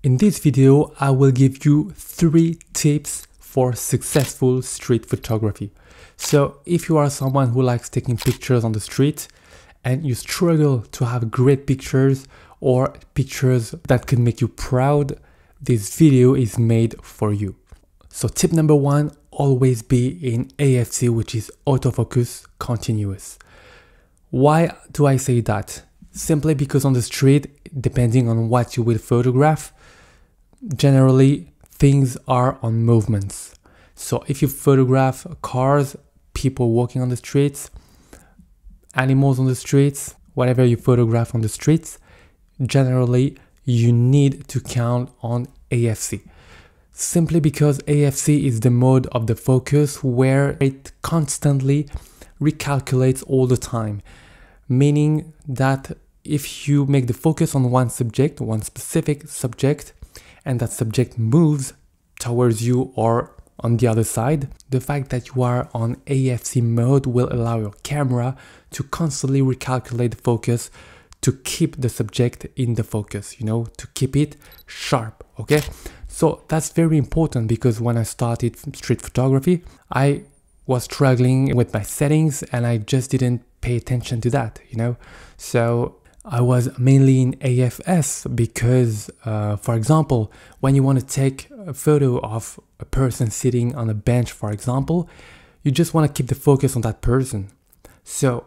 In this video, I will give you 3 tips for successful street photography. So if you are someone who likes taking pictures on the street and you struggle to have great pictures or pictures that can make you proud, this video is made for you. So tip number 1, always be in AFC, which is autofocus continuous. Why do I say that? Simply because on the street, depending on what you will photograph, generally things are on movements. So if you photograph cars, people walking on the streets, animals on the streets, whatever you photograph on the streets, generally you need to count on AFC. Simply because AFC is the mode of the focus where it constantly recalculates all the time. Meaning that if you make the focus on one subject, one specific subject, and that subject moves towards you or on the other side, the fact that you are on AFC mode will allow your camera to constantly recalculate the focus to keep the subject in the focus, to keep it sharp, okay? So that's very important because when I started street photography, I was struggling with my settings and I just didn't pay attention to that, So I was mainly in AFS because, for example, when you want to take a photo of a person sitting on a bench, for example, you just want to keep the focus on that person. So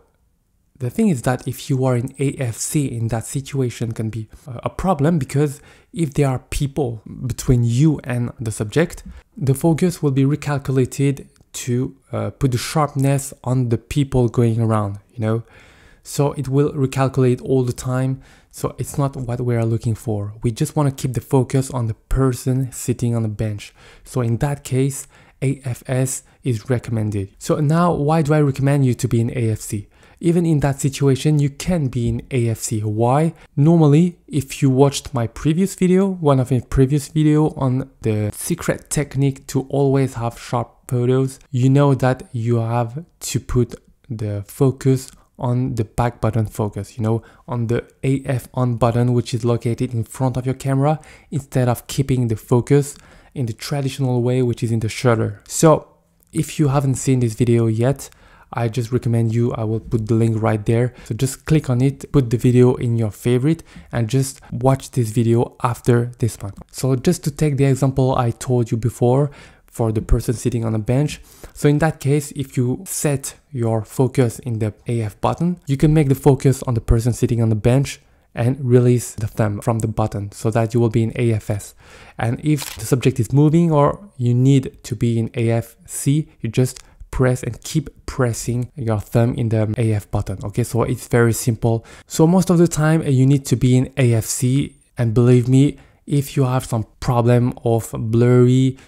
the thing is that if you are in AFC in that situation can be a problem because if there are people between you and the subject, the focus will be recalculated to put the sharpness on the people going around, So it will recalculate all the time. So it's not what we are looking for. We just want to keep the focus on the person sitting on a bench. So in that case, AFS is recommended. So now, why do I recommend you to be in AFC? Even in that situation, you can be in AFC. Why? Normally, if you watched my previous video, one of my previous video on the secret technique to always have sharp photos, you know that you have to put the focus on the back button focus, on the AF on button, which is located in front of your camera, instead of keeping the focus in the traditional way, which is in the shutter. So if you haven't seen this video yet, I just recommend you, I will put the link right there. So just click on it, put the video in your favorite and just watch this video after this one. So just to take the example I told you before for the person sitting on a bench. So in that case, if you set your focus in the AF button, you can make the focus on the person sitting on the bench and release the thumb from the button so that you will be in AFS. And if the subject is moving or you need to be in AFC, you just press and keep pressing your thumb in the AF button. Okay, so it's very simple. So most of the time you need to be in AFC, and believe me, if you have some problem of blurry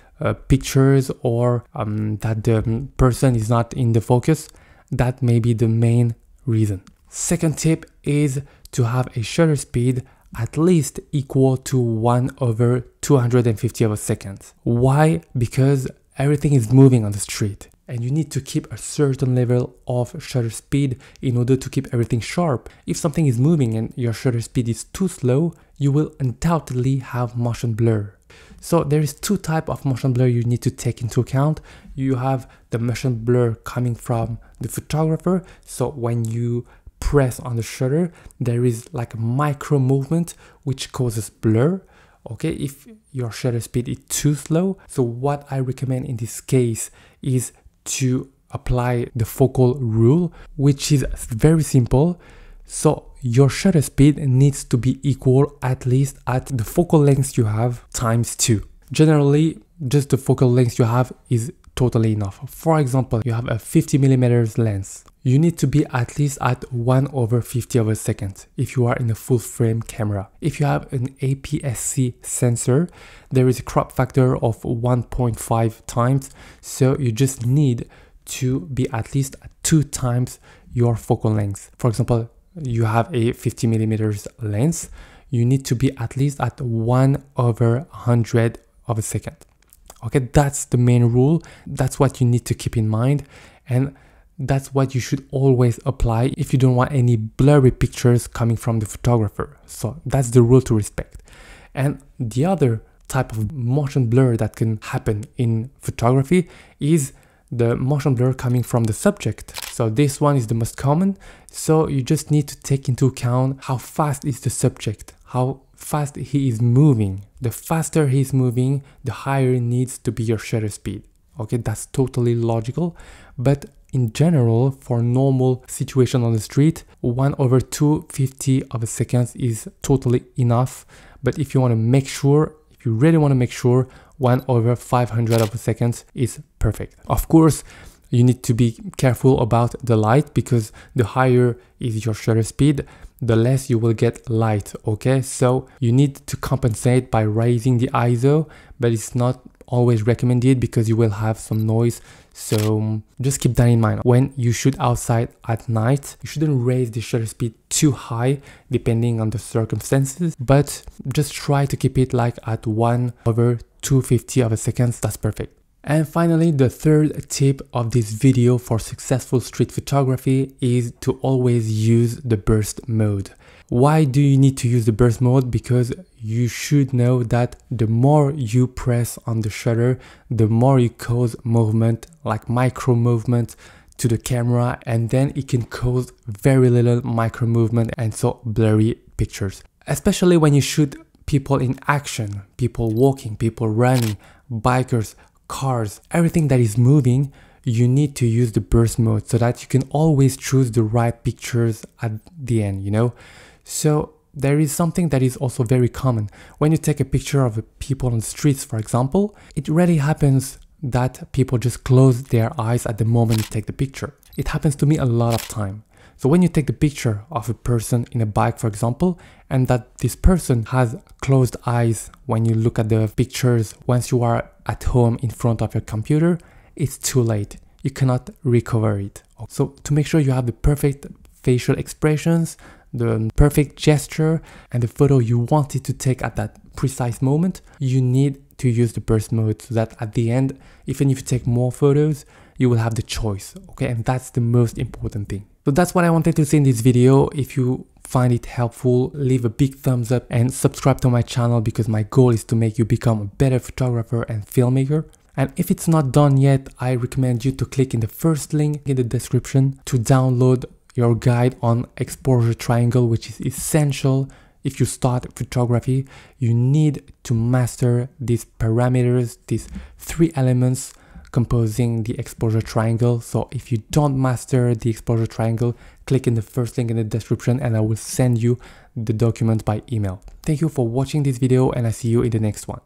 pictures or that the person is not in the focus, that may be the main reason. Second tip is to have a shutter speed at least equal to 1/250 of a second. Why? Because everything is moving on the street and you need to keep a certain level of shutter speed in order to keep everything sharp. If something is moving and your shutter speed is too slow, you will undoubtedly have motion blur. So there is 2 types of motion blur you need to take into account. You have the motion blur coming from the photographer. So when you press on the shutter, there is like a micro movement which causes blur. Okay, if your shutter speed is too slow. So what I recommend in this case is to apply the focal rule, which is very simple. So your shutter speed needs to be equal at least at the focal length you have times 2. Generally, just the focal length you have is totally enough. For example, you have a 50mm lens. You need to be at least at 1/50 of a second if you are in a full frame camera. If you have an APS-C sensor, there is a crop factor of 1.5 times. So you just need to be at least at 2 times your focal length. For example, you have a 50mm lens, you need to be at least at 1/100 of a second. Okay, that's the main rule. That's what you need to keep in mind. And that's what you should always apply if you don't want any blurry pictures coming from the photographer. So that's the rule to respect. And the other type of motion blur that can happen in photography is the motion blur coming from the subject. So this one is the most common. So you just need to take into account how fast is the subject, how fast he is moving. The faster he's moving, the higher needs to be your shutter speed. Okay, that's totally logical. But in general, for normal situation on the street, 1/250 of a second is totally enough. But if you want to make sure, if you really want to make sure, 1/500 of a second is perfect. Of course, you need to be careful about the light, because the higher is your shutter speed, the less you will get light. Okay, so you need to compensate by raising the ISO, but it's not always recommended because you will have some noise. So just keep that in mind. When you shoot outside at night, you shouldn't raise the shutter speed too high depending on the circumstances, but just try to keep it like at 1/250 of a second. That's perfect. And finally, the third tip of this video for successful street photography is to always use the burst mode. Why do you need to use the burst mode? Because you should know that the more you press on the shutter, the more you cause movement, like micro movement to the camera, and then it can cause very little micro movement and so blurry pictures. Especially when you shoot people in action, people walking, people running, bikers, cars, everything that is moving, you need to use the burst mode so that you can always choose the right pictures at the end, you know? So there is something that is also very common. When you take a picture of people on the streets, for example, it rarely happens that people just close their eyes at the moment you take the picture. It happens to me a lot of time. So when you take the picture of a person in a bike, for example, and that this person has closed eyes when you look at the pictures, once you are at home in front of your computer, it's too late. You cannot recover it. So to make sure you have the perfect facial expressions, the perfect gesture, and the photo you wanted to take at that precise moment, you need to use the burst mode so that at the end, even if you take more photos, you will have the choice. Okay, and that's the most important thing. So that's what I wanted to say in this video. If you find it helpful, leave a big thumbs up and subscribe to my channel, because my goal is to make you become a better photographer and filmmaker. And if it's not done yet, I recommend you to click in the first link in the description to download your guide on exposure triangle, which is essential. If you start photography, you need to master these parameters, these 3 elements composing the exposure triangle. So if you don't master the exposure triangle, click in the first link in the description and I will send you the document by email. Thank you for watching this video, and I see you in the next one.